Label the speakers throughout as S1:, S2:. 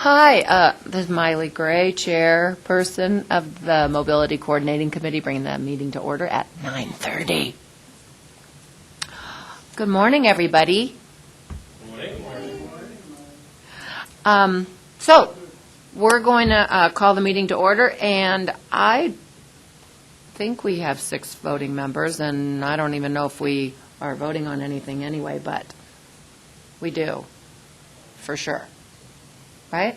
S1: Hi, this is Miley Gray, chairperson of the Mobility Coordinating Committee, bringing the meeting to order at 9:30. Good morning, everybody.
S2: Good morning.
S1: So, we're going to call the meeting to order, and I think we have 6 voting members, and I don't even know if we are voting on anything anyway, but we do, for sure. Right?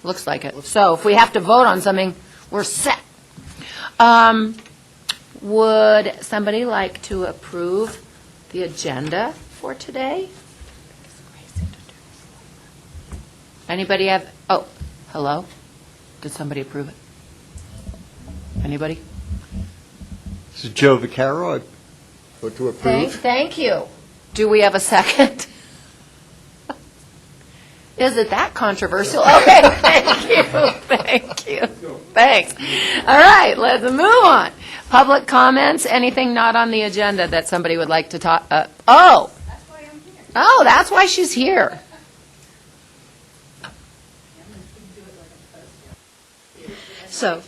S1: Looks like it. So if we have to vote on something, we're set. Would somebody like to approve the agenda for today? Anybody have, oh, hello? Did somebody approve it? Anybody?
S3: This is Joe Vaccaro. I vote to approve.
S1: Thank you. Do we have a second? Is it that controversial? Okay, thank you. Thanks. All right, let's move on. Public comments, anything not on the agenda that somebody would like to talk, oh. That's why I'm here. Oh, that's why she's here.
S4: So,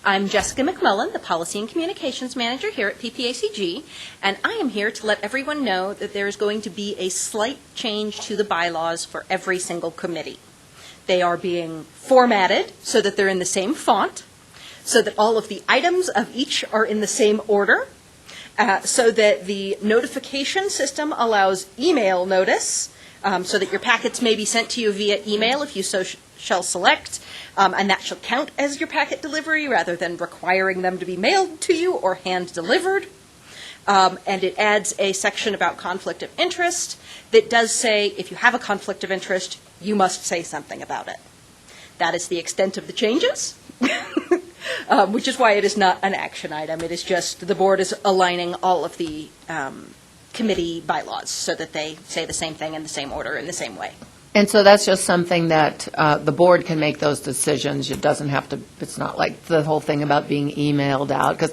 S4: I'm Jessica McMullen, the Policy and Communications Manager here at PPACG, and I am here to let everyone know that there is going to be a slight change to the bylaws for every single committee. They are being formatted so that they're in the same font, so that all of the items of each are in the same order, so that the notification system allows email notice, so that your packets may be sent to you via email if you so shall select, and that shall count as your packet delivery rather than requiring them to be mailed to you or hand delivered. And it adds a section about conflict of interest that does say if you have a conflict of interest, you must say something about it. That is the extent of the changes, which is why it is not an action item. It is just the board is aligning all of the committee bylaws so that they say the same thing in the same order in the same way.
S1: And so that's just something that the board can make those decisions. It doesn't have to, it's not like the whole thing about being emailed out. Because,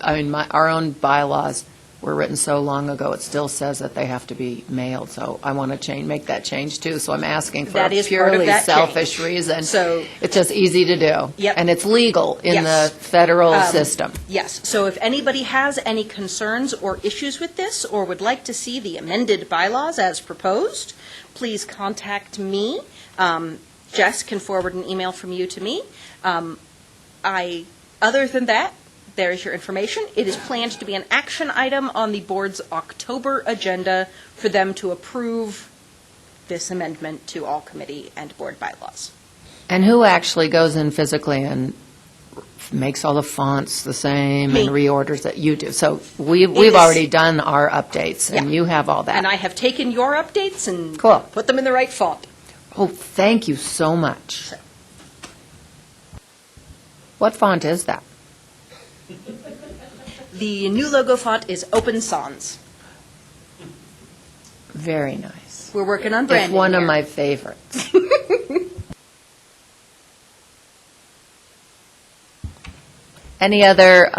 S1: our own bylaws were written so long ago, it still says that they have to be mailed. So I want to make that change, too. So I'm asking for a purely selfish reason.
S4: So
S1: it's just easy to do.
S4: Yep.
S1: And it's legal in the federal system.
S4: Yes. So if anybody has any concerns or issues with this or would like to see the amended bylaws as proposed, please contact me. Jess can forward an email from you to me. Other than that, there's your information. It is planned to be an action item on the board's October agenda for them to approve this amendment to all committee and board bylaws.
S1: And who actually goes in physically and makes all the fonts the same and reorders that you do? So we've already done our updates, and you have all that.
S4: And I have taken your updates and
S1: Cool.
S4: put them in the right font.
S1: Oh, thank you so much. What font is that?
S4: The new logo font is Open Sans.
S1: Very nice.
S4: We're working on branding.
S1: It's one of
S4: here.
S1: my favorites. Any other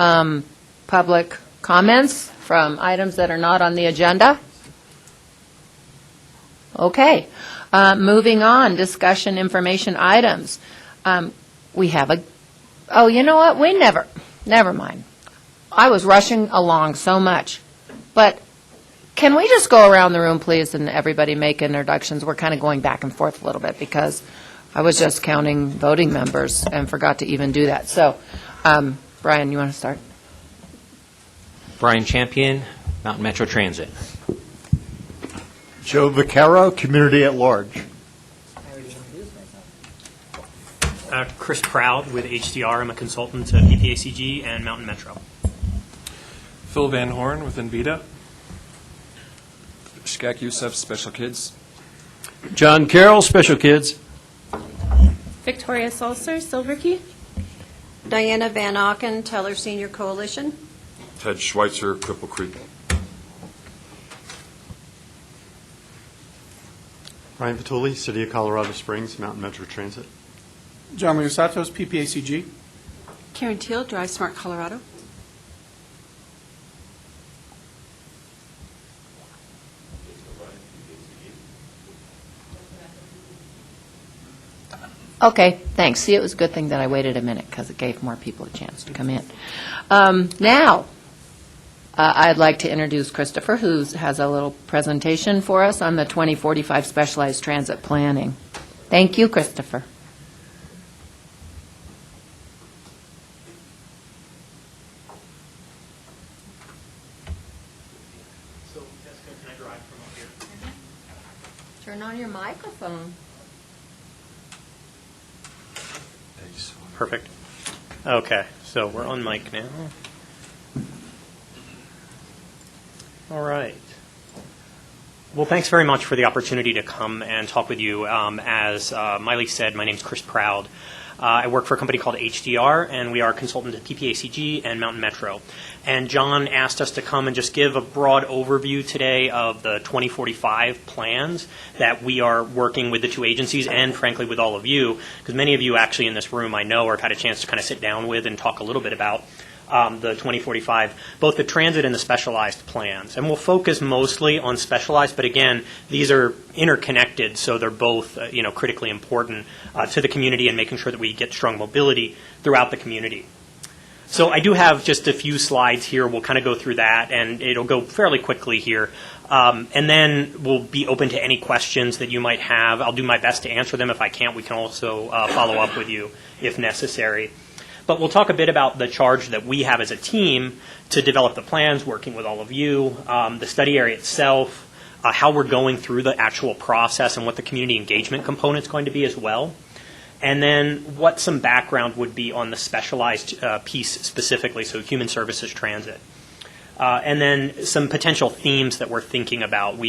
S1: public comments from items that are not on the agenda? Okay. Moving on, discussion information items. We have oh, you know what? Never mind. I was rushing along so much. But can we just go around the room, please, and everybody make introductions? We're kind of going back and forth a little bit because I was just counting voting members and forgot to even do that. So, Brian, you want to start?
S2: Brian Champion, Mountain Metro Transit.
S3: Joe Vaccaro, Community at Large.
S5: Chris Proud with HDR. I'm a consultant to PPACG and Mountain Metro.
S6: Phil Van Horn with Envita. Shkak Youssef, Special Kids.
S7: John Carroll, Special Kids.
S8: Victoria Sulcer, Silver Key.
S9: Diana Van Auken, Teller Senior Coalition.
S10: Ted Schweitzer, Cripple Creek.
S11: Ryan Patulli, City of Colorado Springs, Mountain Metro Transit.
S12: John Leosatos, PPACG.
S9: Karen Teal, Drive Smart Colorado.
S1: Okay, thanks. See, it was a good thing that I waited a minute because it gave more people a chance to come in. Now, I'd like to introduce Christopher, who has a little presentation for us on the 2045 Specialized Transit Planning. Thank you, Christopher.
S5: So, Jessica, can I drive from up here?
S1: Turn on your microphone.
S5: Perfect. Okay, so we're on mic now. All right. Well, thanks very much for the opportunity to come and talk with you. As Miley said, my name is Chris Proud. I work for a company called HDR, and we are a consultant at PPACG and Mountain Metro. And John asked us to come and just give a broad overview today of the 2045 plans that we are working with the two agencies and, frankly, with all of you, because many of you actually in this room I know or have had a chance to kind of sit down with and talk a little bit about the 2045, both the transit and the specialized plans. And we'll focus mostly on specialized, but again, these are interconnected, so they're both critically important to the community and making sure that we get strong mobility throughout the community. So I do have just a few slides here. We'll kind of go through that, and it'll go fairly quickly here. And then we'll be open to any questions that you might have. I'll do my best to answer them. If I can't, we can also follow up with you if necessary. But we'll talk a bit about the charge that we have as a team to develop the plans, working with all of you, the study area itself, how we're going through the actual process and what the community engagement component is going to be as well. And then what some background would be on the specialized piece specifically, so human services transit. And then some potential themes that we're thinking about.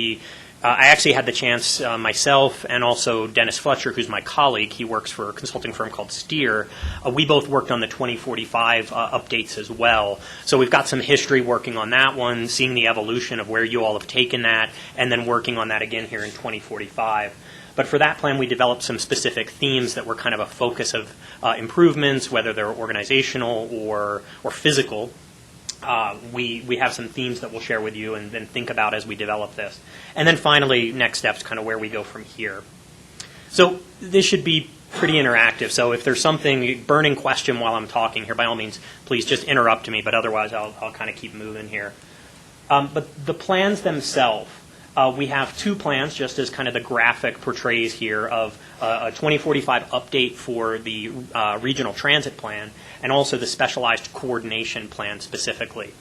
S5: I actually had the chance, myself and also Dennis Fletcher, who's my colleague, he works for a consulting firm called Steer. We both worked on the 2045 updates as well. So we've got some history working on that one, seeing the evolution of where you all have taken that, and then working on that again here in 2045. But for that plan, we developed some specific themes that were kind of a focus of improvements, whether they're organizational or physical. We have some themes that we'll share with you and then think about as we develop this. And then finally, next steps, kind of where we go from here. So this should be pretty interactive. So if there's something, burning question while I'm talking here, by all means, please just interrupt me, but otherwise I'll kind of keep moving here. But the plans themselves, we have two plans, just as kind of the graphic portrays here, of a 2045 update for the regional transit plan and also the specialized coordination plan specifically.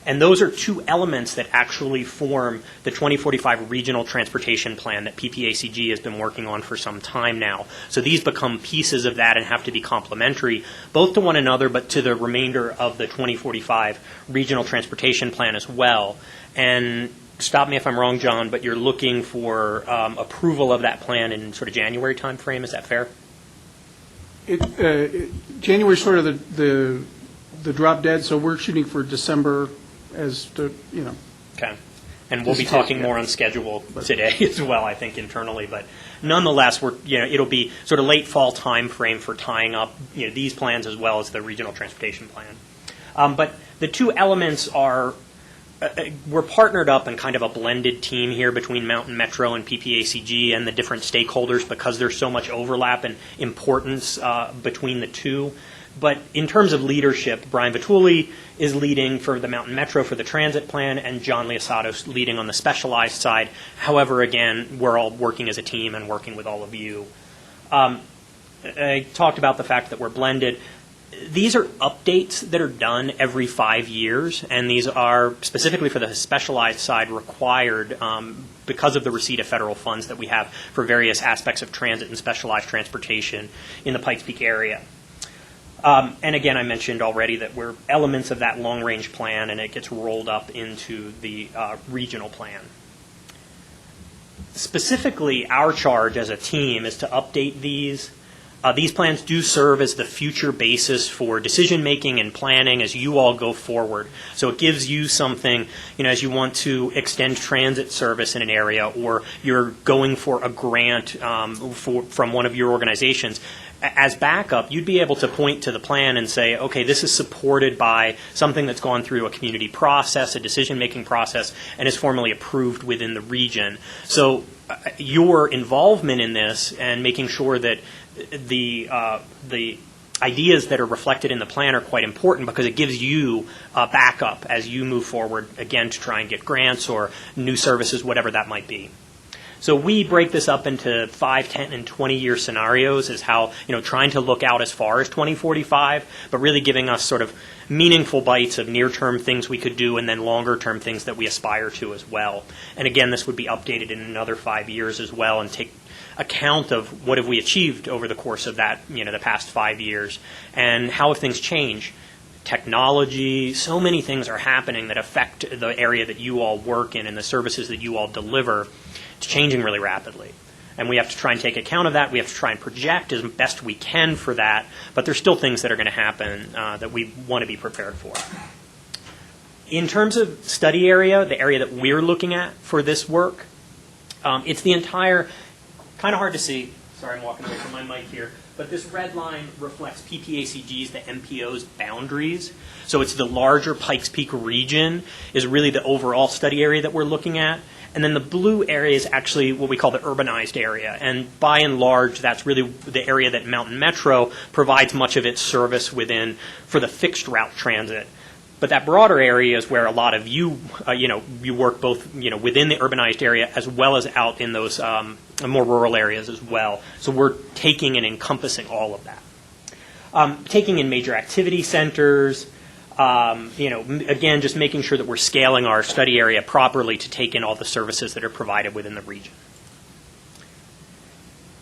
S5: And those are two elements that actually form the 2045 regional transportation plan that PPACG has been working on for some time now. So these become pieces of that and have to be complementary both to one another but to the remainder of the 2045 regional transportation plan as well. And stop me if I'm wrong, John, but you're looking for approval of that plan in sort of January timeframe. Is that fair?
S12: January is sort of the drop dead, so we're shooting for December as to,
S5: Okay. And we'll be talking more on schedule today as well, I think, internally. But nonetheless, it'll be sort of late fall time frame for tying up these plans as well as the regional transportation plan. But the two elements are we're partnered up in kind of a blended team here between Mountain Metro and PPACG and the different stakeholders because there's so much overlap and importance between the two. But in terms of leadership, Brian Vitulli is leading for the Mountain Metro for the transit plan, and John Liasato leading on the specialized side. However, again, we're all working as a team and working with all of you. I talked about the fact that we're blended. These are updates that are done every 5 years, and these are specifically for the specialized side required because of the receipt of federal funds that we have for various aspects of transit and specialized transportation in the Pikes Peak area. And again, I mentioned already that we're elements of that long-range plan, and it gets rolled up into the regional plan. Specifically, our charge as a team is to update these. These plans do serve as the future basis for decision-making and planning as you all go forward. So it gives you something, as you want to extend transit service in an area or you're going for a grant from one of your organizations. as backup, you'd be able to point to the plan and say, okay, this is supported by something that's gone through a community process, a decision-making process, and is formally approved within the region. So your involvement in this and making sure that the ideas that are reflected in the plan are quite important because it gives you a backup as you move forward, again, to try and get grants or new services, whatever that might be. So we break this up into 5, 10, and 20-year scenarios as how, trying to look out as far as 2045, but really giving us sort of meaningful bites of near-term things we could do and then longer-term things that we aspire to as well. And again, this would be updated in another 5 years as well and take account of what have we achieved over the course of that, the past 5 years, and how have things changed. Technology, so many things are happening that affect the area that you all work in and the services that you all deliver. It's changing really rapidly. And we have to try and take account of that. We have to try and project as best we can for that. But there's still things that are going to happen that we want to be prepared for. In terms of study area, the area that we're looking at for this work, it's the entire, kind of hard to see. Sorry, I'm walking away from my mic here. But this red line reflects PPACG's, the MPO's boundaries. So it's the larger Pikes Peak region is really the overall study area that we're looking at. And then the blue area is actually what we call the urbanized area. And by and large, that's really the area that Mountain Metro provides much of its service within for the fixed route transit. But that broader area is where a lot of you, you work both, within the urbanized area as well as out in those more rural areas as well. So we're taking and encompassing all of that. Taking in major activity centers, again, just making sure that we're scaling our study area properly to take in all the services that are provided within the region.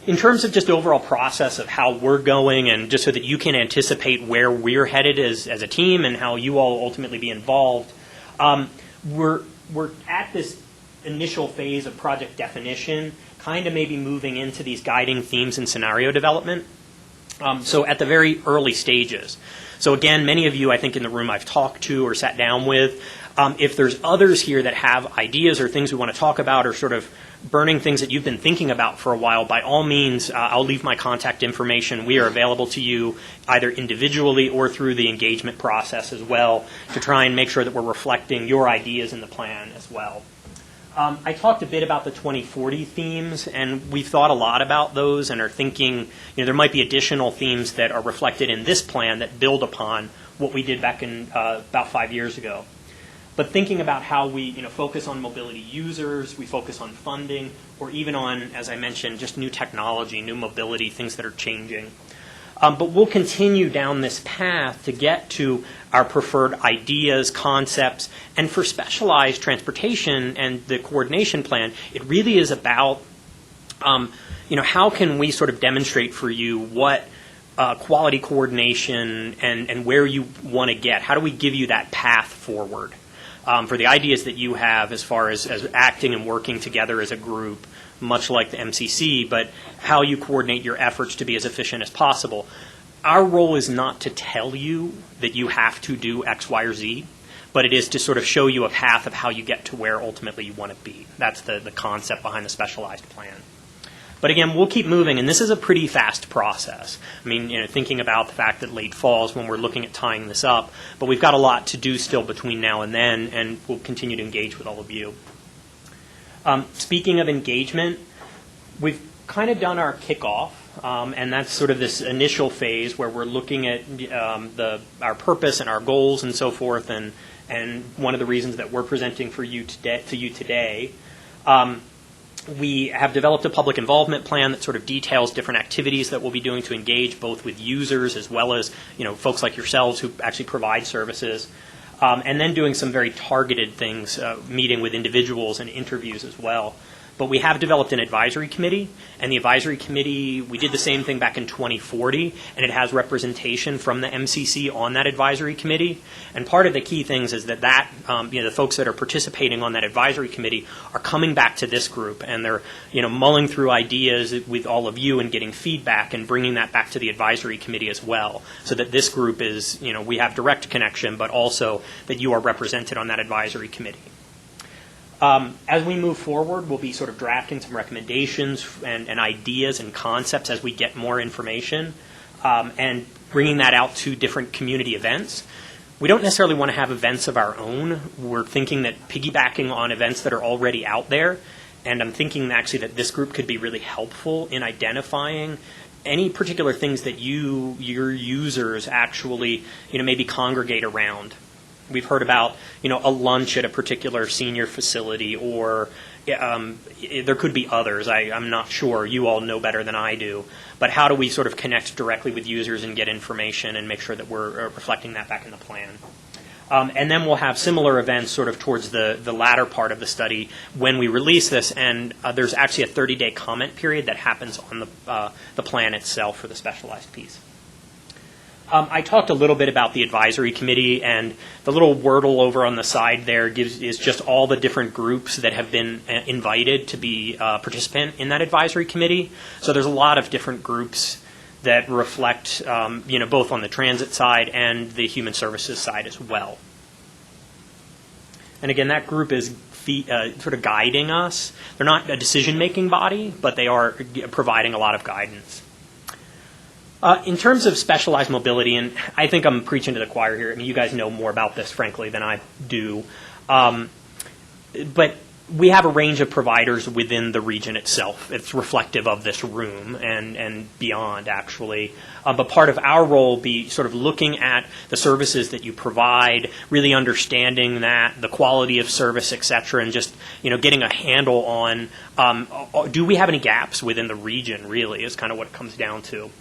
S5: In terms of just overall process of how we're going and just so that you can anticipate where we're headed as a team and how you all ultimately be involved, we're at this initial phase of project definition, kind of maybe moving into these guiding themes and scenario development. So at the very early stages. So again, many of you, I think in the room I've talked to or sat down with, if there's others here that have ideas or things we want to talk about or sort of burning things that you've been thinking about for a while, by all means, I'll leave my contact information. We are available to you either individually or through the engagement process as well to try and make sure that we're reflecting your ideas in the plan as well. I talked a bit about the 2040 themes, and we've thought a lot about those and are thinking, there might be additional themes that are reflected in this plan that build upon what we did back in about 5 years ago. But thinking about how we focus on mobility users, we focus on funding, or even on, as I mentioned, just new technology, new mobility, things that are changing. But we'll continue down this path to get to our preferred ideas, concepts, and for specialized transportation and the coordination plan, it really is about, how can we sort of demonstrate for you what quality coordination and where you want to get? How do we give you that path forward for the ideas that you have as far as acting and working together as a group, much like the MCC, but how you coordinate your efforts to be as efficient as possible. Our role is not to tell you that you have to do X, Y, or Z, but it is to sort of show you a path of how you get to where ultimately you want to be. That's the concept behind the specialized plan. But again, we'll keep moving, and this is a pretty fast process. I mean, thinking about the fact that late fall is when we're looking at tying this up, but we've got a lot to do still between now and then, and we'll continue to engage with all of you. Speaking of engagement, we've kind of done our kickoff, and that's sort of this initial phase where we're looking at our purpose and our goals and so forth, and one of the reasons that we're presenting to you today. We have developed a public involvement plan that sort of details different activities that we'll be doing to engage both with users as well as folks like yourselves who actually provide services, and then doing some very targeted things, meeting with individuals and interviews as well. But we have developed an advisory committee, and the advisory committee, we did the same thing back in 2040, and it has representation from the MCC on that advisory committee. And part of the key things is that the folks that are participating on that advisory committee are coming back to this group, and they're mulling through ideas with all of you and getting feedback and bringing that back to the advisory committee as well, so that this group is, we have direct connection, but also that you are represented on that advisory committee. As we move forward, we'll be sort of drafting some recommendations and ideas and concepts as we get more information, and bringing that out to different community events. We don't necessarily want to have events of our own. We're thinking that piggybacking on events that are already out there, and I'm thinking actually that this group could be really helpful in identifying any particular things that your users actually, maybe congregate around. We've heard about, a lunch at a particular senior facility, or there could be others. I'm not sure. You all know better than I do. But how do we sort of connect directly with users and get information and make sure that we're reflecting that back in the plan? And then we'll have similar events sort of towards the latter part of the study when we release this, and there's actually a 30-day comment period that happens on the plan itself for the specialized piece. I talked a little bit about the advisory committee, and the little wordle over on the side there is just all the different groups that have been invited to be a participant in that advisory committee. So there's a lot of different groups that reflect, both on the transit side and the human services side as well. And again, that group is sort of guiding us. They're not a decision-making body, but they are providing a lot of guidance. In terms of specialized mobility, and I think I'm preaching to the choir here. I mean, you guys know more about this, frankly, than I do. But we have a range of providers within the region itself. It's reflective of this room and beyond, actually. But part of our role will be sort of looking at the services that you provide, really understanding that, the quality of service, et cetera, and just, getting a handle on, do we have any gaps within the region, really, is kind of what it comes down to.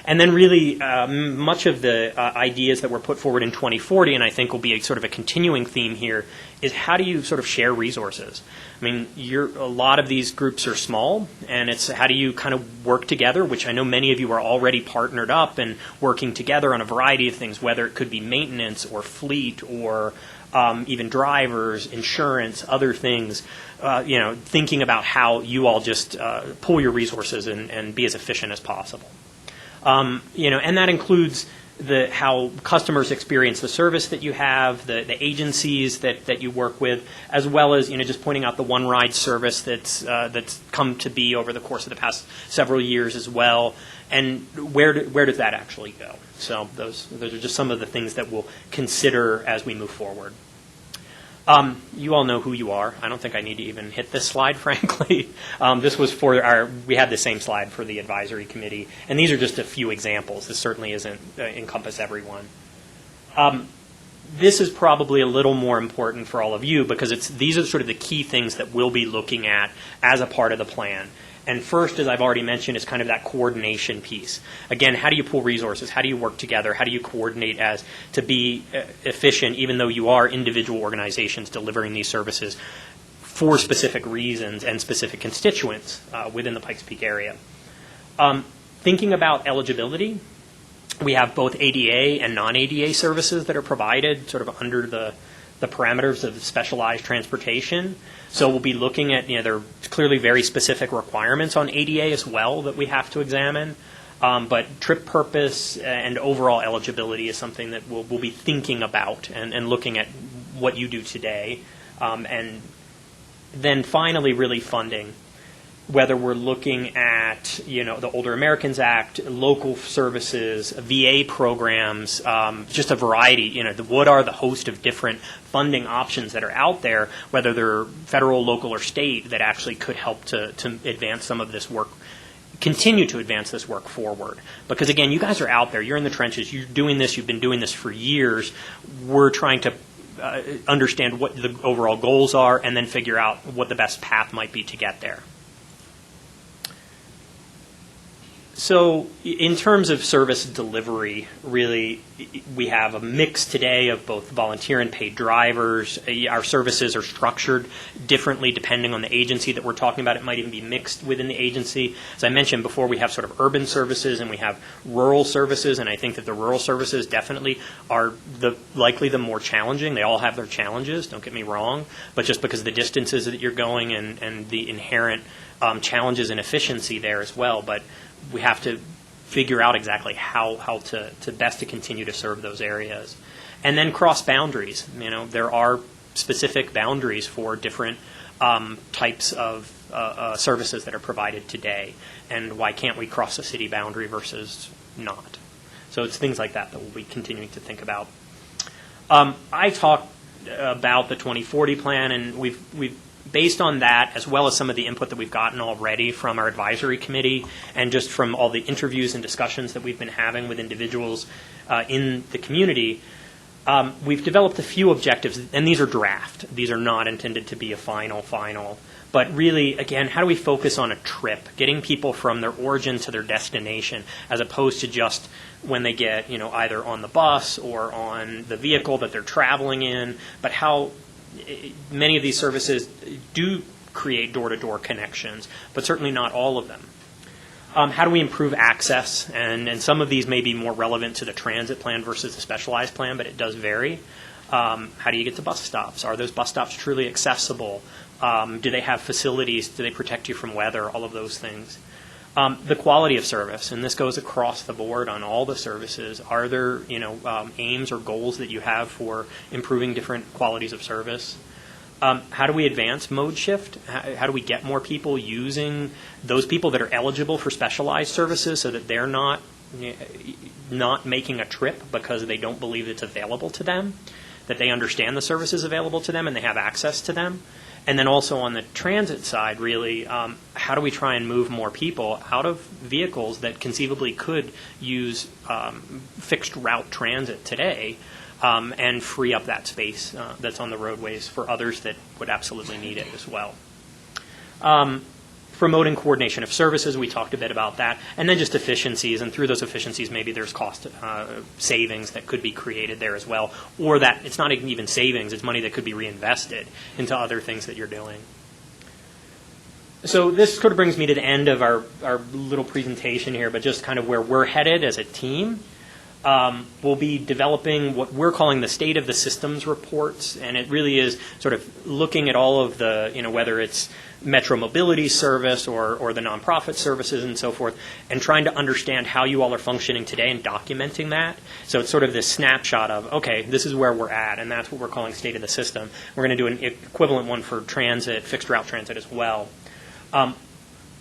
S5: And then really much of the ideas that were put forward in 2040, and I think will be a sort of a continuing theme here, is how do you sort of share resources? I mean, a lot of these groups are small, and it's how do you kind of work together, which I know many of you are already partnered up and working together on a variety of things, whether it could be maintenance or fleet or even drivers, insurance, other things, thinking about how you all just pool your resources and be as efficient as possible. And that includes how customers experience the service that you have, the agencies that you work with, as well as just pointing out the one ride service that's come to be over the course of the past several years as well, and where does that actually go? So those are just some of the things that we'll consider as we move forward. You all know who you are. I don't think I need to even hit this slide, frankly. This was we had the same slide for the advisory committee, and these are just a few examples. This certainly isn't encompass everyone. This is probably a little more important for all of you because these are sort of the key things that we'll be looking at as a part of the plan. And first, as I've already mentioned, is kind of that coordination piece. Again, how do you pool resources? How do you work together? How do you coordinate to be efficient, even though you are individual organizations delivering these services for specific reasons and specific constituents within the Pikes Peak area? Thinking about eligibility, we have both ADA and non-ADA services that are provided sort of under the parameters of specialized transportation. So we'll be looking at, there are clearly very specific requirements on ADA as well that we have to examine. But trip purpose and overall eligibility is something that we'll be thinking about and looking at what you do today. And then finally, really funding. Whether we're looking at, the Older Americans Act, local services, VA programs, just a variety, what are the host of different funding options that are out there, whether they're federal, local, or state, that actually could help to advance some of this work, continue to advance this work forward. Because again, you guys are out there, you're in the trenches, you're doing this, you've been doing this for years. We're trying to understand what the overall goals are and then figure out what the best path might be to get there. So in terms of service delivery, really, we have a mix today of both volunteer and paid drivers. Our services are structured differently depending on the agency that we're talking about. It might even be mixed within the agency. As I mentioned before, we have sort of urban services and we have rural services, and I think that the rural services definitely are likely the more challenging. They all have their challenges, don't get me wrong, but just because of the distances that you're going and the inherent challenges and efficiency there as well. But we have to figure out exactly how to best to continue to serve those areas. And then cross boundaries. There are specific boundaries for different types of services that are provided today, and why can't we cross the city boundary versus not? So it's things like that that we'll be continuing to think about. I talked about the 2040 plan, and we've based on that, as well as some of the input that we've gotten already from our advisory committee, and just from all the interviews and discussions that we've been having with individuals in the community, we've developed a few objectives, and these are draft. These are not intended to be a final. But really, again, how do we focus on a trip, getting people from their origin to their destination, as opposed to just when they get, either on the bus or on the vehicle that they're traveling in, but how many of these services do create door-to-door connections, but certainly not all of them. How do we improve access? And some of these may be more relevant to the transit plan versus the specialized plan, but it does vary. How do you get to bus stops? Are those bus stops truly accessible? Do they have facilities? Do they protect you from weather? All of those things. The quality of service, and this goes across the board on all the services. Are there, aims or goals that you have for improving different qualities of service? How do we advance mode shift? How do we get more people using those people that are eligible for specialized services so that they're not making a trip because they don't believe it's available to them, that they understand the services available to them and they have access to them? And then also on the transit side, really, how do we try and move more people out of vehicles that conceivably could use fixed route transit today and free up that space that's on the roadways for others that would absolutely need it as well. Promoting coordination of services, we talked a bit about that, and then just efficiencies, and through those efficiencies maybe there's cost savings that could be created there as well, or that it's not even savings, it's money that could be reinvested into other things that you're doing. So this sort of brings me to the end of our little presentation here, but just kind of where we're headed as a team. We'll be developing what we're calling the State of the Systems reports, and it really is sort of looking at all of the, whether it's Metro Mobility Service or the nonprofit services and so forth, and trying to understand how you all are functioning today and documenting that. So it's sort of this snapshot of, okay, this is where we're at, and that's what we're calling State of the System. We're going to do an equivalent one for transit, fixed route transit as well.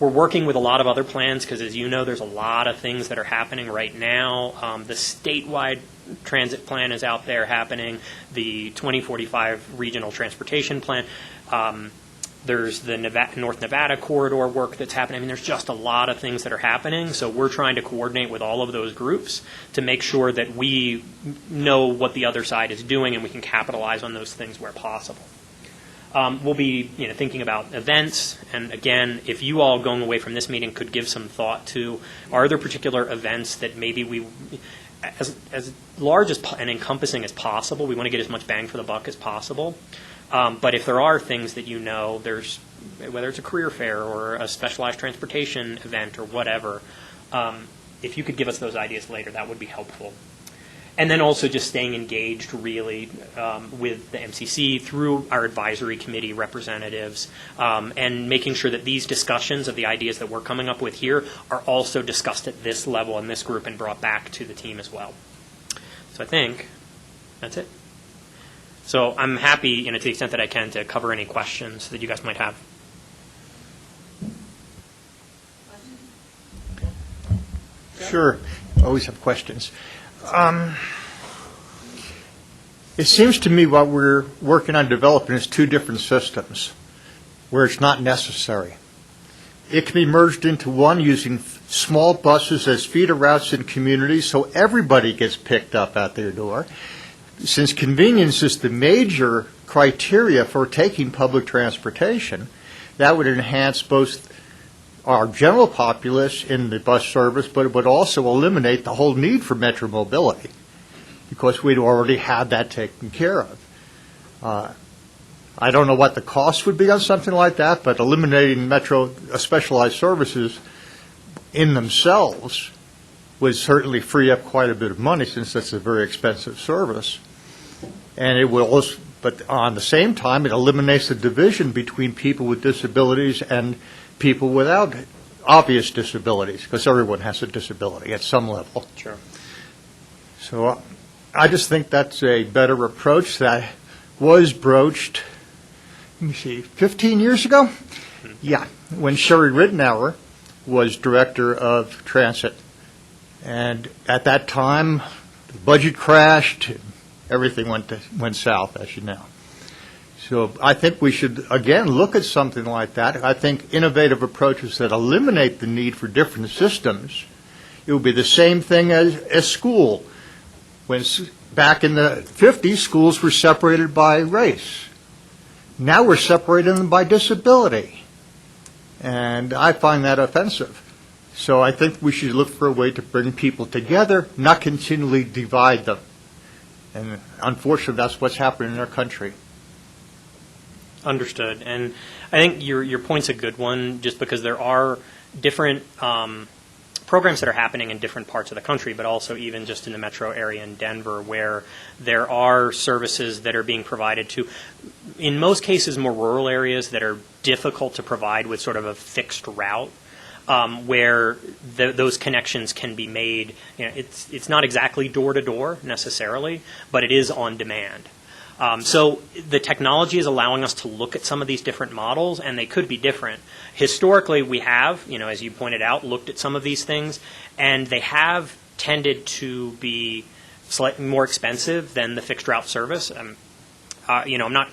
S5: We're working with a lot of other plans because, as you know, there's a lot of things that are happening right now. The statewide transit plan is out there happening, the 2045 regional transportation plan. There's the North Nevada corridor work that's happening. I mean, there's just a lot of things that are happening. So we're trying to coordinate with all of those groups to make sure that we know what the other side is doing and we can capitalize on those things where possible. We'll be thinking about events, and again, if you all going away from this meeting could give some thought to, are there particular events that maybe we, as large as and encompassing as possible, we want to get as much bang for the buck as possible. But if there are things that there's, whether it's a career fair or a specialized transportation event or whatever, if you could give us those ideas later, that would be helpful. And then also just staying engaged really with the MCC through our advisory committee representatives and making sure that these discussions of the ideas that we're coming up with here are also discussed at this level in this group and brought back to the team as well. So I think that's it. So I'm happy, to the extent that I can, to cover any questions that you guys might have.
S3: Sure. Always have questions. It seems to me what we're working on developing is two different systems where it's not necessary. It can be merged into one using small buses as feeder routes in communities so everybody gets picked up at their door. Since convenience is the major criteria for taking public transportation, that would enhance both our general populace in the bus service, but it would also eliminate the whole need for metro mobility because we'd already had that taken care of. I don't know what the cost would be on something like that, but eliminating metro specialized services in themselves would certainly free up quite a bit of money since that's a very expensive service. And it will also, but on the same time, it eliminates the division between people with disabilities and people without obvious disabilities, because everyone has a disability at some level.
S5: Sure.
S3: So I just think that's a better approach that was broached let me see, 15 years ago? Yeah, when Sherry Rittenauer was director of transit. And at that time, the budget crashed, everything went south, as you know. So I think we should, again, look at something like that. I think innovative approaches that eliminate the need for different systems. It would be the same thing as school. Back in the 50s, schools were separated by race. Now we're separating them by disability. And I find that offensive. So I think we should look for a way to bring people together, not continually divide them. And unfortunately, that's what's happening in our country.
S5: Understood. And I think your point's a good one, just because there are different programs that are happening in different parts of the country, but also even just in the metro area in Denver, where there are services that are being provided to, in most cases, more rural areas that are difficult to provide with sort of a fixed route, where those connections can be made. You know, it's not exactly door to door necessarily, but it is on demand. So the technology is allowing us to look at some of these different models, and they could be different. Historically, we have, as you pointed out, looked at some of these things, and they have tended to be slightly more expensive than the fixed route service. I'm not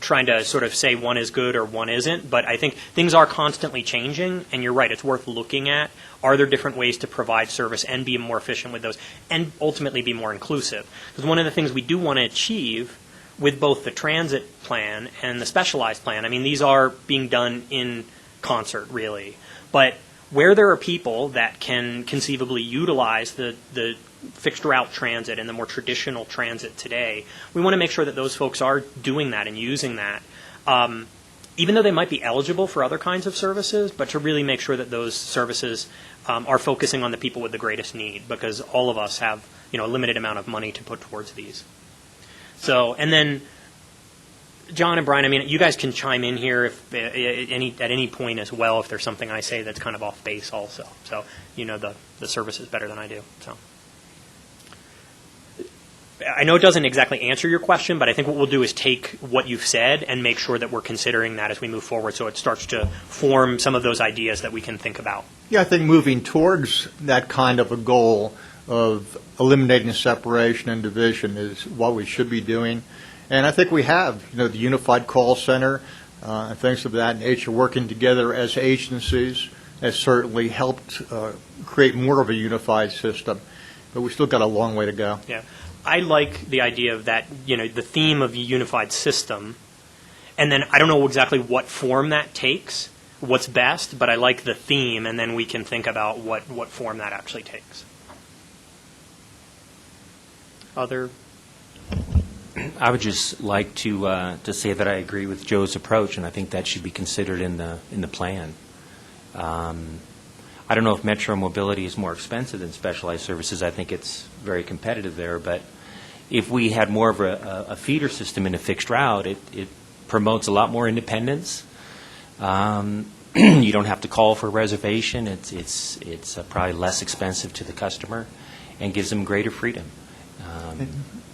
S5: trying to sort of say one is good or one isn't, but I think things are constantly changing, and you're right, it's worth looking at. Are there different ways to provide service and be more efficient with those, and ultimately be more inclusive? Because one of the things we do want to achieve with both the transit plan and the specialized plan, I mean, these are being done in concert, really. But where there are people that can conceivably utilize the fixed route transit and the more traditional transit today, we want to make sure that those folks are doing that and using that, even though they might be eligible for other kinds of services, but to really make sure that those services are focusing on the people with the greatest need, because all of us have a limited amount of money to put towards these. So, and then John and Brian, I mean, you guys can chime in here if at any point as well if there's something I say that's kind of off base also. So the service is better than I do. So I know it doesn't exactly answer your question, but I think what we'll do is take what you've said and make sure that we're considering that as we move forward, so it starts to form some of those ideas that we can think about.
S3: Yeah, I think moving towards that kind of a goal of eliminating separation and division is what we should be doing. And I think we have, the unified call center, and things of that nature, working together as agencies has certainly helped create more of a unified system. But we still got a long way to go.
S5: Yeah. I like the idea of that, the theme of a unified system. And then I don't know exactly what form that takes, what's best, but I like the theme, and then we can think about what form that actually takes. Other?
S2: I would just like to say that I agree with Joe's approach, and I think that should be considered in the plan. I don't know if metro mobility is more expensive than specialized services. I think it's very competitive there. But if we had more of a feeder system in a fixed route, it promotes a lot more independence. You don't have to call for a reservation. It's probably less expensive to the customer and gives them greater freedom.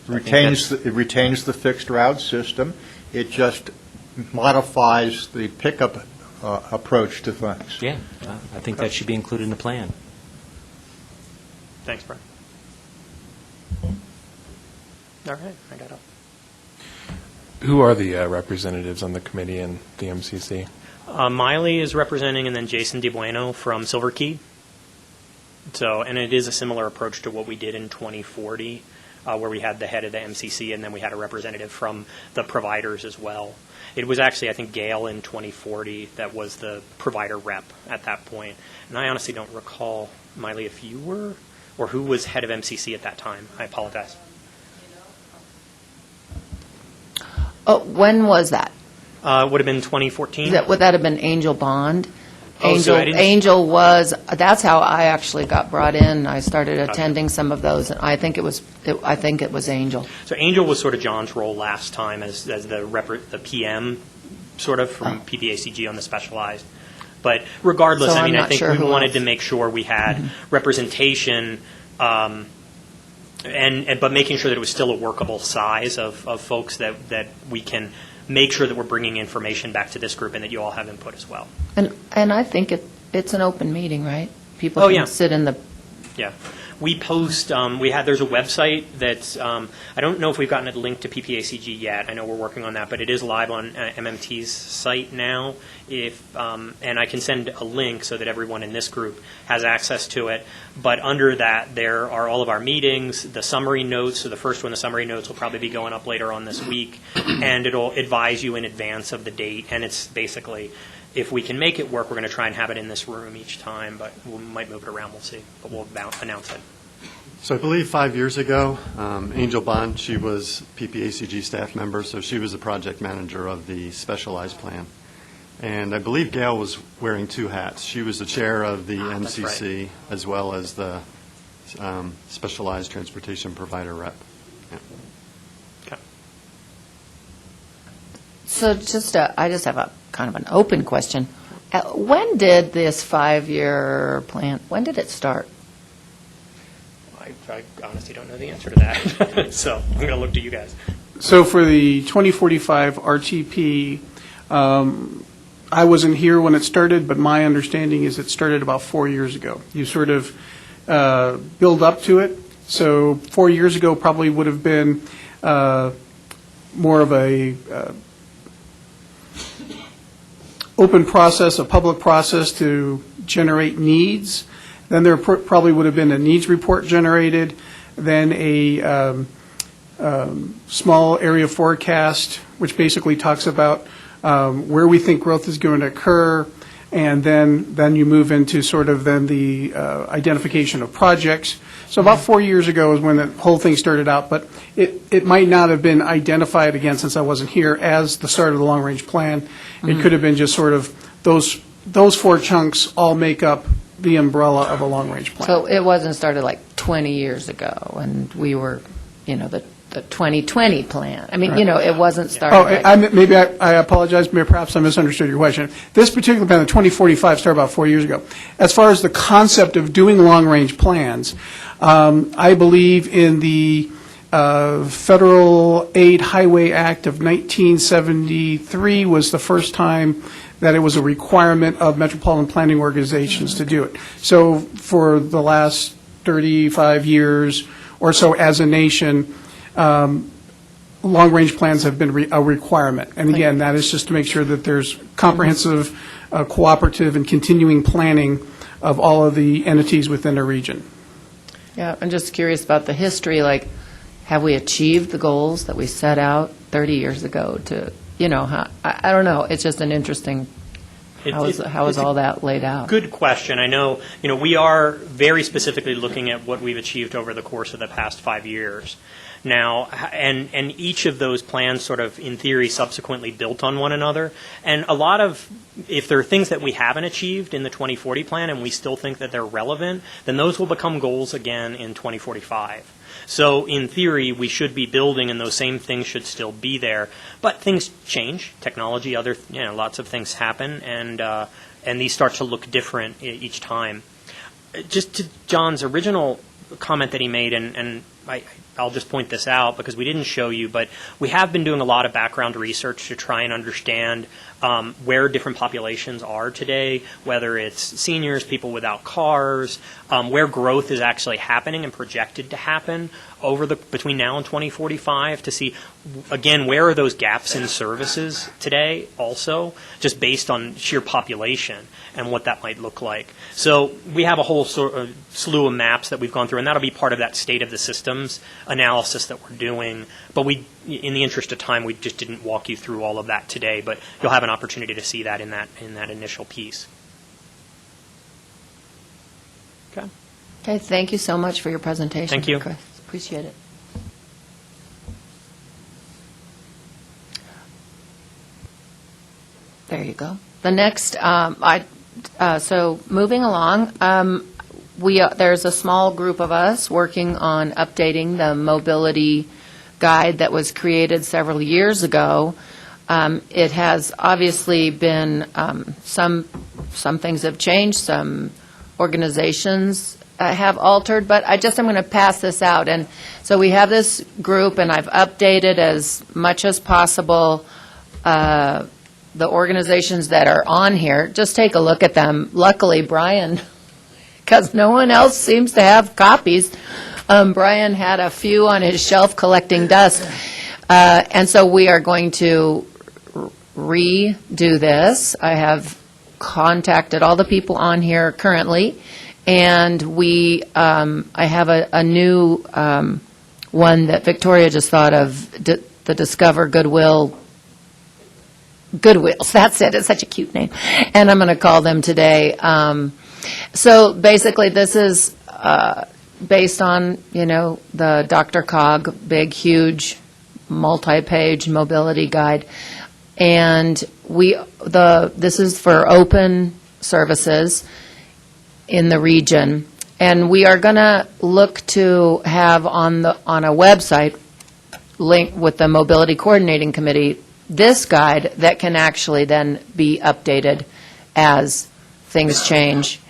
S3: It retains the fixed route system. It just modifies the pickup approach to things.
S2: Yeah, I think that should be included in the plan.
S5: Thanks, Brian. All right, I got it.
S6: Who are the representatives on the committee and the MCC?
S5: Miley is representing, and then Jason DiBueno from Silver Key. So, and it is a similar approach to what we did in 2040, where we had the head of the MCC, and then we had a representative from the providers as well. It was actually, I think, Gail in 2040 that was the provider rep at that point. And I honestly don't recall, Miley, if you were, or who was head of MCC at that time. I apologize.
S1: Oh, when was that?
S5: Would have been 2014.
S1: Would that have been Angel Bond?
S5: Oh, so I didn't-
S1: Angel that's how I actually got brought in. I started attending some of those, and I think it was Angel.
S5: So Angel was sort of John's role last time as the PM, sort of, from PPACG on the specialized. But regardless,
S1: So
S5: I mean,
S1: I'm
S5: I
S1: not
S5: think
S1: sure
S5: we
S1: who
S5: wanted
S1: else.
S5: to make sure we had representation, but making sure that it was still a workable size of folks that we can make sure that we're bringing information back to this group and that you all have input as well.
S1: And I think it's an open meeting, right? People
S5: Oh,
S1: can
S5: yeah.
S1: sit in the,
S5: Yeah. We post, there's a website that's, I don't know if we've gotten a link to PPACG yet. I know we're working on that, but it is live on MMT's site now. And I can send a link so that everyone in this group has access to it. But under that, there are all of our meetings, the summary notes. So the first one, the summary notes, will probably be going up later on this week. And it'll advise you in advance of the date. And it's basically, if we can make it work, we're going to try and have it in this room each time, but we might move it around, we'll see. But we'll announce it.
S11: So I believe 5 years ago, Angel Bond, she was PPACG staff member, so she was the project manager of the specialized plan. And I believe Gail was wearing two hats. She was the chair of the
S5: That's
S11: MCC
S5: right.
S11: as well as the specialized transportation provider rep. Yeah.
S5: Okay.
S1: so I just have a kind of an open question. When did this 5-year plan, when did it start?
S5: I honestly don't know the answer to that. So I'm going to look to you guys.
S12: So for the 2045 RTP, I wasn't here when it started, but my understanding is it started about 4 years ago. You sort of build up to it. So 4 years ago probably would have been more of a open process, a public process to generate needs. Then there probably would have been a needs report generated, then a small area forecast, which basically talks about where we think growth is going to occur, and then you move into sort of then the identification of projects. So about 4 years ago is when the whole thing started out, but it might not have been identified, again, since I wasn't here, as the start of the long-range plan. It could have been just sort of those four chunks all make up the umbrella of a long-range plan.
S1: So it wasn't started like 20 years ago, and we were, the 2020 plan. I mean, it wasn't started.
S12: Maybe I apologize. Perhaps I misunderstood your question. This particular plan, the 2045, started about 4 years ago. As far as the concept of doing long-range plans, I believe in the Federal Aid Highway Act of 1973 was the first time that it was a requirement of metropolitan planning organizations to do it. So for the last 35 years or so as a nation, long-range plans have been a requirement. And again, that is just to make sure that there's comprehensive, cooperative, and continuing planning of all of the entities within a region.
S1: Yeah, I'm just curious about the history, like, have we achieved the goals that we set out 30 years ago to, I don't know, it's just an interesting, how is all that laid out?
S5: Good question. I know, we are very specifically looking at what we've achieved over the course of the past 5 years. Now, and each of those plans sort of, in theory, subsequently built on one another. And a lot of, if there are things that we haven't achieved in the 2040 plan and we still think that they're relevant, then those will become goals again in 2045. So in theory, we should be building, and those same things should still be there. But things change, technology, lots of things happen, and these start to look different each time. Just to John's original comment that he made, and I'll just point this out because we didn't show you, but we have been doing a lot of background research to try and understand where different populations are today, whether it's seniors, people without cars, where growth is actually happening and projected to happen between now and 2045 to see, again, where are those gaps in services today also, just based on sheer population and what that might look like. So we have a whole slew of maps that we've gone through, and that'll be part of that state of the systems analysis that we're doing. But in the interest of time, we just didn't walk you through all of that today, but you'll have an opportunity to see that in that initial piece. Okay.
S1: Okay, thank you so much for your presentation.
S5: Thank you.
S1: Chris. Appreciate it. There you go. The next, so moving along, there's a small group of us working on updating the mobility guide that was created several years ago. It has obviously been, some things have changed, some organizations have altered, but I'm going to pass this out. And so we have this group, and I've updated as much as possible the organizations that are on here, just take a look at them. Luckily, Brian, because no one else seems to have copies, Brian had a few on his shelf collecting dust. And so we are going to redo this. I have contacted all the people on here currently, and I have a new one that Victoria just thought of, the Discover Goodwills, that's it, it's such a cute name, and I'm going to call them today. So basically, this is based on, the Dr. Cog, big, huge, multi-page mobility guide, and this is for open services in the region, and we are going to look to have on a website link with the Mobility Coordinating Committee this guide that can actually then be updated as things change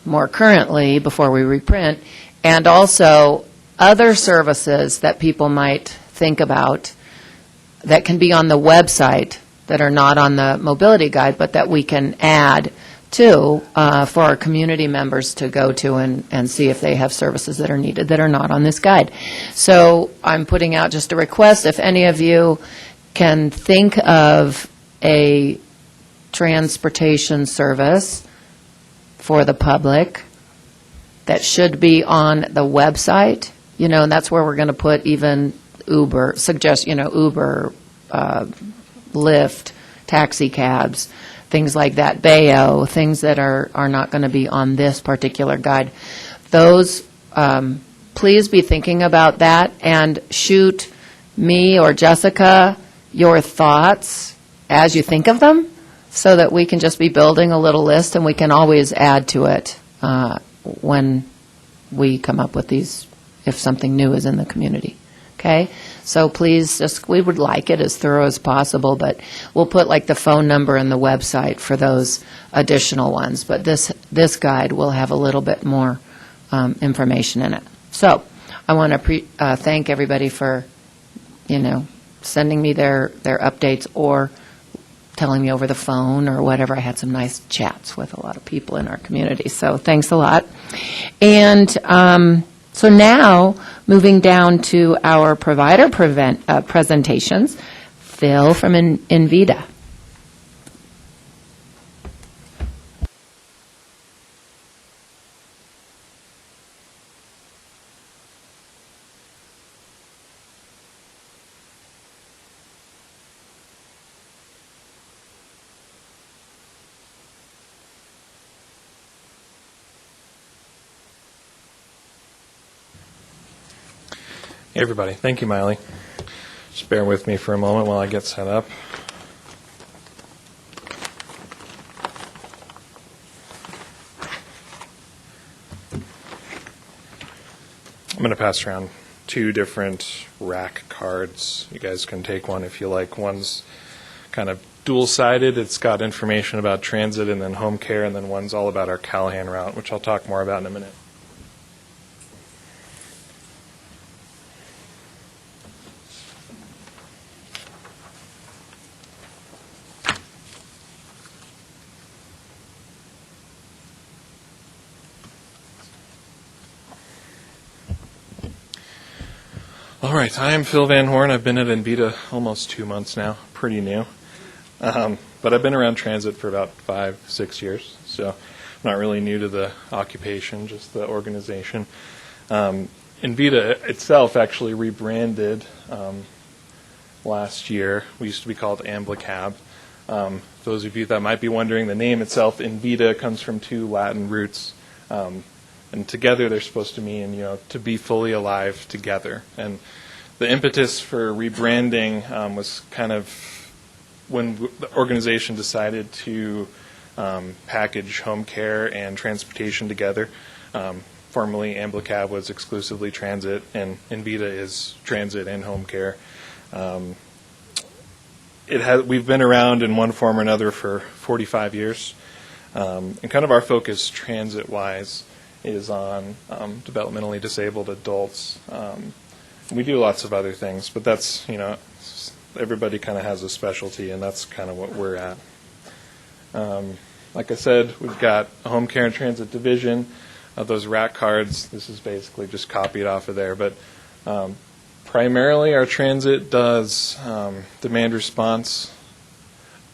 S1: more currently before we reprint, and also other services that people might think about that can be on the website that are not on the mobility guide, but that we can add to for our community members to go to and see if they have services that are needed that are not on this guide. So I'm putting out just a request, if any of you can think of a transportation service for the public that should be on the website, and that's where we're going to put even Uber, Uber, Lyft, taxi cabs, things like that, Bayo, things that are not going to be on this particular guide. Those, please be thinking about that and shoot me or Jessica your thoughts as you think of them so that we can just be building a little list and we can always add to it when we come up with these, if something new is in the community. Okay? So please, we would like it as thorough as possible, but we'll put like the phone number and the website for those additional ones. But this guide will have a little bit more information in it. So I want to thank everybody for, sending me their updates or telling me over the phone or whatever. I had some nice chats with a lot of people in our community, so thanks a lot. And so now, moving down to our provider presentations, Phil from Invita.
S6: Hey, everybody. Thank you, Miley. Just bear with me for a moment while I get set up. I'm going to pass around two different rack cards. You guys can take one if you like. One's kind of dual-sided. It's got information about transit and then home care, and then one's all about our Callahan route, which I'll talk more about in a minute. All right, I am Phil Van Horn. I've been at Invita almost 2 months now, pretty new. But I've been around transit for about 5-6 years, so I'm not really new to the occupation, just the organization. Invita itself actually rebranded last year. We used to be called Amblicab. Those of you that might be wondering, the name itself, Invita, comes from two Latin roots. And together they're supposed to mean, to be fully alive together. And the impetus for rebranding was kind of when the organization decided to package home care and transportation together. Formerly, Amblicab was exclusively transit, and Invita is transit and home care. We've been around in one form or another for 45 years. And kind of our focus transit-wise is on developmentally disabled adults. We do lots of other things, but that's, everybody kind of has a specialty, and that's kind of what we're at. Like I said, we've got a home care and transit division of those rack cards. This is basically just copied off of there, but primarily our transit does demand response,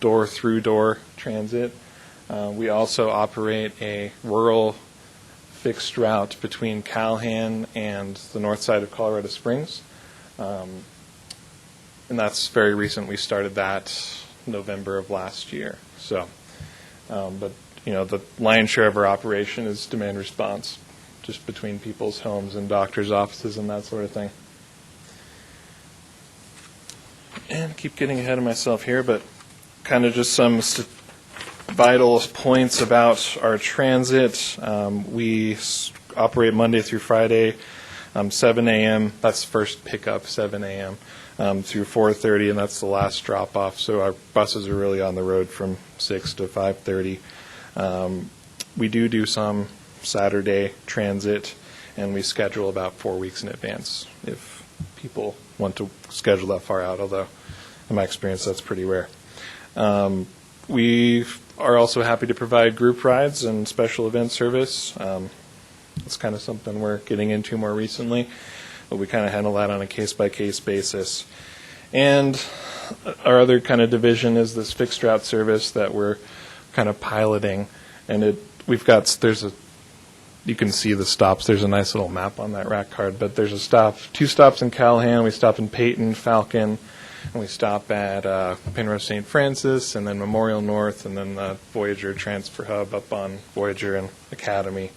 S6: door-through-door transit. We also operate a rural fixed route between Calhan and the north side of Colorado Springs. And that's very recent. We started that November of last year. So, but the lion's share of our operation is demand response, just between people's homes and doctors' offices and that sort of thing. And keep getting ahead of myself here, but kind of just some vital points about our transit. We operate Monday through Friday, 7 a.m. That's first pickup, 7 a.m. Through 4:30, and that's the last drop-off. So our buses are really on the road from 6 to 5:30. We do some Saturday transit, and we schedule about 4 weeks in advance if people want to schedule that far out, although in my experience that's pretty rare. We are also happy to provide group rides and special event service. It's kind of something we're getting into more recently, but we kind of handle that on a case-by-case basis. And our other kind of division is this fixed route service that we're kind of piloting, and you can see the stops. There's a nice little map on that rack card, but there's two stops in Calhan. We stop in Peyton, Falcon, and we stop at Penrose St. Francis, and then Memorial North, and then the Voyager Transfer Hub up on Voyager and Academy.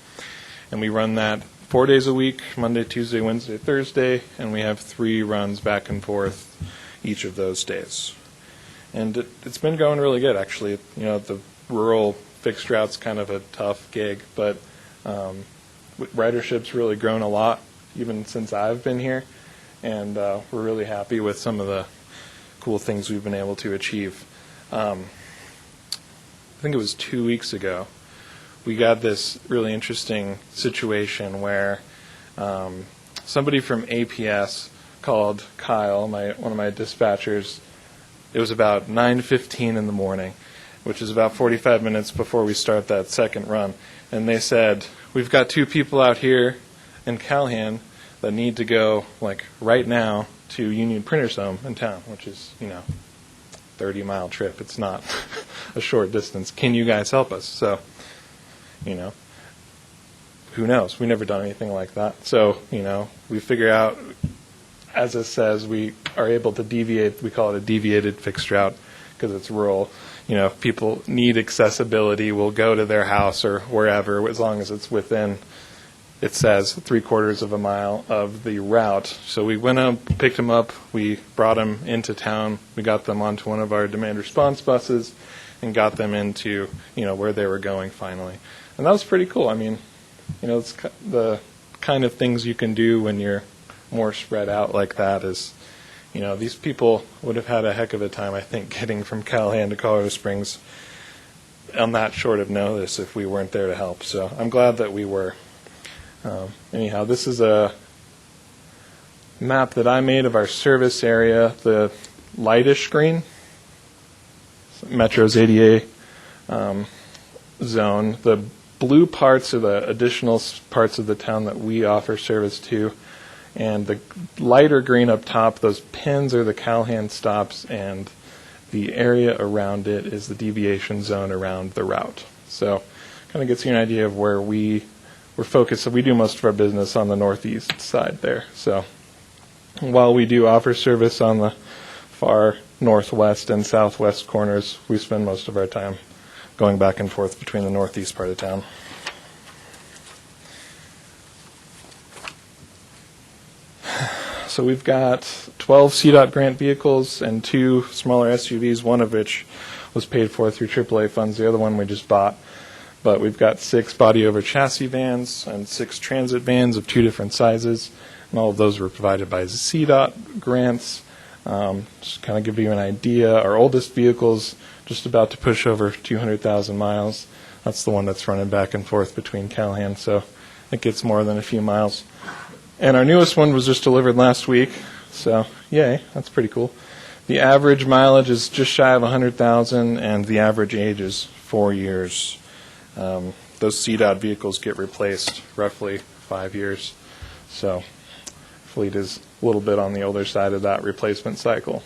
S6: And we run that 4 days a week, Monday, Tuesday, Wednesday, Thursday, and we have 3 runs back and forth each of those days. And it's been going really good, actually. The rural fixed route's kind of a tough gig, but ridership's really grown a lot, even since I've been here, and we're really happy with some of the cool things we've been able to achieve. I think it was 2 weeks ago, we got this really interesting situation where somebody from APS called Kyle, one of my dispatchers. It was about 9:15 in the morning, which is about 45 minutes before we start that second run. And they said, we've got 2 people out here in Calhan that need to go, right now to Union Printer's home in town, which is, 30-mile trip. It's not a short distance. Can you guys help us? So, who knows? We've never done anything like that. So, we figure out, as it says, we are able to deviate. We call it a deviated fixed route because it's rural. If people need accessibility, we'll go to their house or wherever, as long as it's within, it says, 3/4 of a mile of the route. So we went up, picked them up, we brought them into town, we got them onto one of our demand response buses, and got them into, where they were going finally. And that was pretty cool. It's the kind of things you can do when you're more spread out like that is, these people would have had a heck of a time, I think, getting from Calhan to Colorado Springs on that short of notice if we weren't there to help. So I'm glad that we were. Anyhow, this is a map that I made of our service area, the lightish green, Metro's ADA zone. The blue parts are the additional parts of the town that we offer service to. And the lighter green up top, those pins are the Calhan stops, and the area around it is the deviation zone around the route. So kind of gets you an idea of where we're focused. So we do most of our business on the northeast side there. So while we do offer service on the far northwest and southwest corners, we spend most of our time going back and forth between the northeast part of town. So we've got 12 CDOT grant vehicles and 2 smaller SUVs, one of which was paid for through AAA funds. The other one we just bought. But we've got 6 body-over-chassis vans and 6 transit vans of 2 different sizes. And all of those were provided by CDOT grants. Just kind of give you an idea. Our oldest vehicle's just about to push over 200,000 miles. That's the one that's running back and forth between Calhan, so it gets more than a few miles. And our newest one was just delivered last week, so yay, that's pretty cool. The average mileage is just shy of 100,000, and the average age is 4 years. Those CDOT vehicles get replaced roughly 5 years, so fleet is a little bit on the older side of that replacement cycle.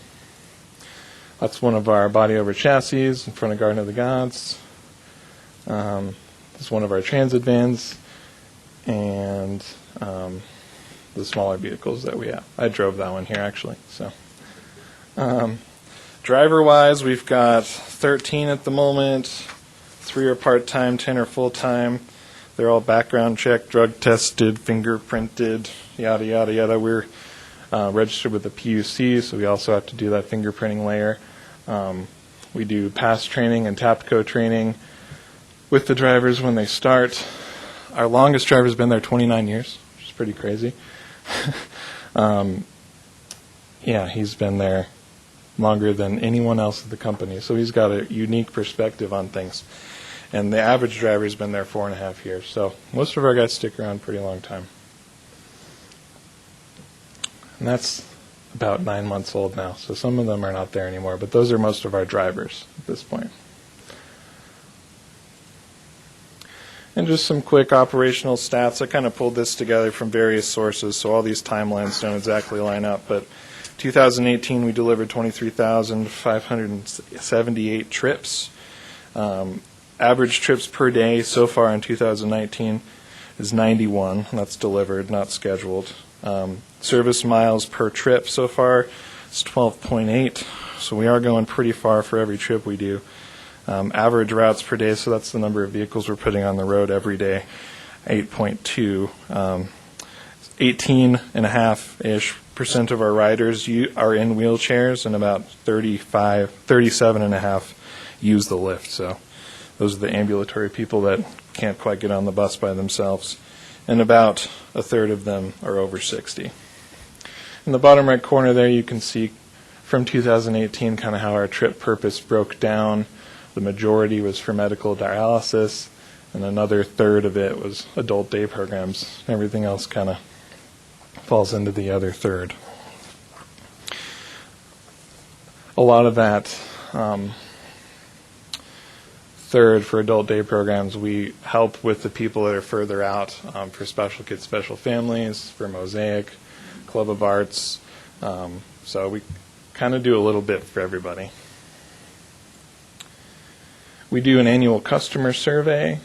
S6: That's one of our body over chassis in front of Garden of the Gods. It's one of our transit vans, and the smaller vehicles that we have. I drove that one here, actually. So, driver-wise, we've got 13 at the moment. 3 are part-time, 10 are full-time. They're all background checked, drug tested, fingerprinted, yada, yada, yada. We're registered with the PUC, so we also have to do that fingerprinting layer. We do pass training and TAPCO training with the drivers when they start. Our longest driver's been there 29 years, which is pretty crazy. Yeah, he's been there longer than anyone else at the company, so he's got a unique perspective on things. And the average driver's been there 4.5 years, so most of our guys stick around a pretty long time. And that's about 9 months old now, so some of them are not there anymore, but those are most of our drivers at this point. And just some quick operational stats. I kind of pulled this together from various sources, so all these timelines don't exactly line up, but 2018 we delivered 23,578 trips. Average trips per day so far in 2019 is 91. That's delivered, not scheduled. Service miles per trip so far is 12.8, so we are going pretty far for every trip we do. Average routes per day, so that's the number of vehicles we're putting on the road every day, 8.2. 18.5-ish% of our riders are in wheelchairs, and about 37.5 use the lift. So those are the ambulatory people that can't quite get on the bus by themselves. And about a third of them are over 60. In the bottom right corner there, you can see from 2018 kind of how our trip purpose broke down. The majority was for medical dialysis, and another third of it was adult day programs. Everything else kind of falls into the other third. A lot of that third for adult day programs, we help with the people that are further out, for special kids, special families, for Mosaic, Club of Arts. So we kind of do a little bit for everybody. We do an annual customer survey,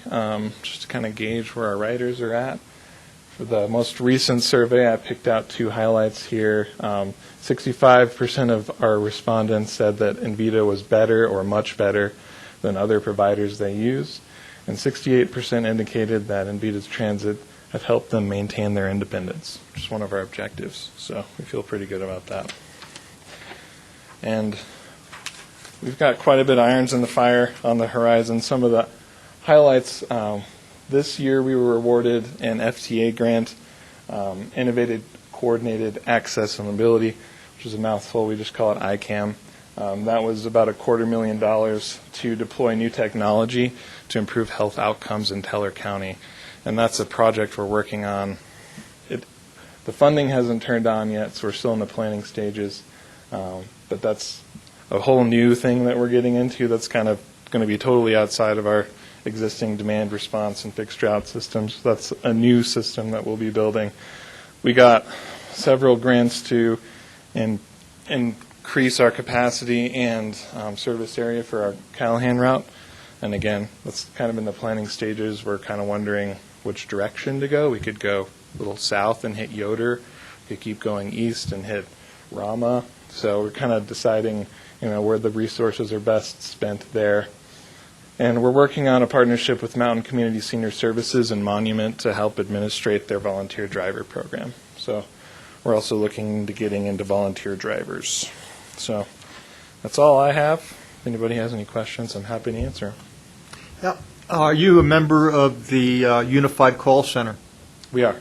S6: just to kind of gauge where our riders are at. For the most recent survey, I picked out 2 highlights here. 65% of our respondents said that Envita was better or much better than other providers they use, and 68% indicated that Envita's transit have helped them maintain their independence, which is one of our objectives. So we feel pretty good about that. And we've got quite a bit of irons in the fire on the horizon. Some of the highlights, this year we were awarded an FTA grant, Innovative Coordinated Access and Mobility, which is a mouthful. We just call it ICAM. That was about $250,000 to deploy new technology to improve health outcomes in Teller County. And that's a project we're working on. The funding hasn't turned on yet, so we're still in the planning stages. But that's a whole new thing that we're getting into that's kind of going to be totally outside of our existing demand response and fixed route systems. That's a new system that we'll be building. We got several grants to increase our capacity and service area for our Callahan route. And again, that's kind of in the planning stages. We're kind of wondering which direction to go. We could go a little south and hit Yoder. We could keep going east and hit Rama. So we're kind of deciding, where the resources are best spent there. And we're working on a partnership with Mountain Community Senior Services and Monument to help administrate their volunteer driver program. So we're also looking into getting into volunteer drivers. So that's all I have. If anybody has any questions, I'm happy to answer.
S3: Yeah. Are you a member of the Unified Call Center?
S6: We are.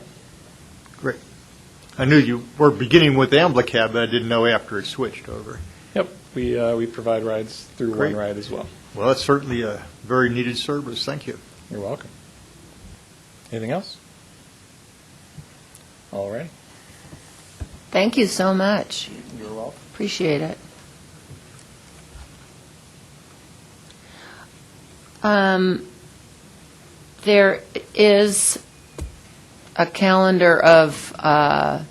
S3: Great. I knew you were beginning with AmbliCab, but I didn't know after it switched over.
S6: Yep. We provide rides through
S3: Great.
S6: One Ride as well.
S3: Well, that's certainly a very needed service. Thank you.
S6: You're welcome. Anything else? All right.
S1: Thank you so much.
S6: You're welcome.
S1: Appreciate it. There is a calendar of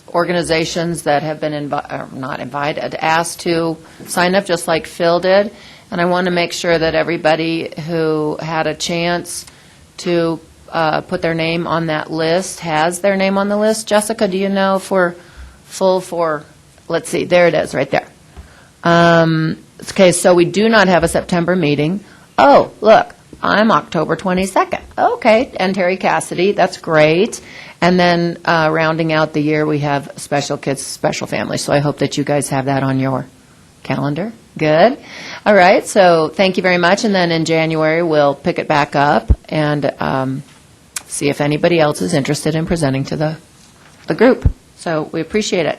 S1: organizations that have been not invited, asked to sign up, just like Phil did. And I want to make sure that everybody who had a chance to put their name on that list has their name on the list. Jessica, do you know for, let's see, there it is, right there. Okay, so we do not have a September meeting. Oh, look, I'm October 22nd. Okay, and Terry Cassidy, that's great. And then rounding out the year, we have Special Kids, Special Families. So I hope that you guys have that on your calendar. Good. All right, so thank you very much. And then in January, we'll pick it back up and see if anybody else is interested in presenting to the group. So we appreciate it.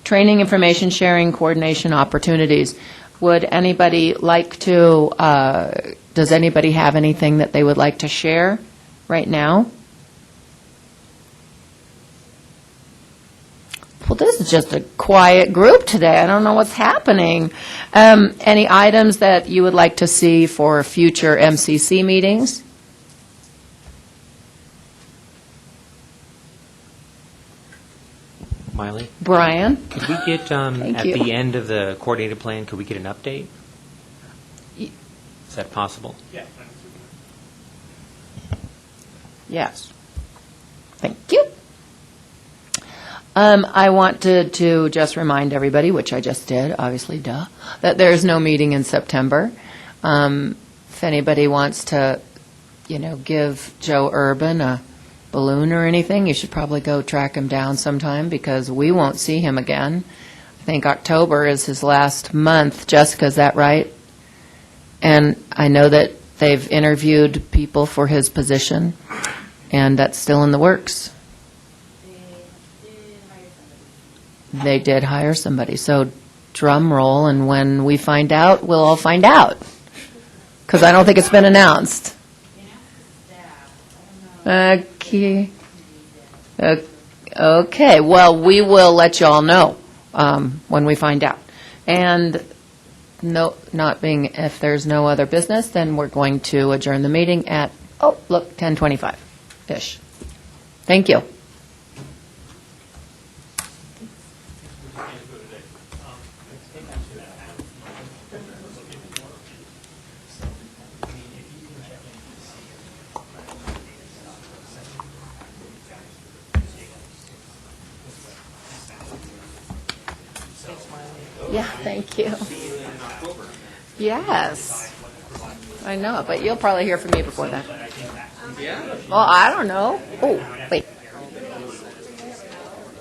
S1: Training, information sharing, coordination opportunities. Would anybody like to, does anybody have anything that they would like to share right now? Well, this is just a quiet group today. I don't know what's happening. Any items that you would like to see for future MCC meetings?
S2: Miley?
S1: Brian?
S2: Could we get,
S1: Thank
S2: at
S1: you.
S2: the end of the coordinated plan, could we get an update? Is that possible?
S1: Yes. Thank you. I wanted to just remind everybody, which I just did, obviously, duh, that there's no meeting in September. If anybody wants to, give Joe Urban a balloon or anything, you should probably go track him down sometime because we won't see him again. I think October is his last month. Jessica, is that right? And I know that they've interviewed people for his position, and that's still in the works. They did hire somebody. So drum roll, and when we find out, we'll all find out. Because I don't think it's been announced. Okay. Okay. Well, we will let you all know when we find out. And if there's no other business, then we're going to adjourn the meeting at, 10:25-ish. Thank you. Yeah, thank you. Yes. I know, but you'll probably hear from me before that. Well, I don't know. Oh, wait.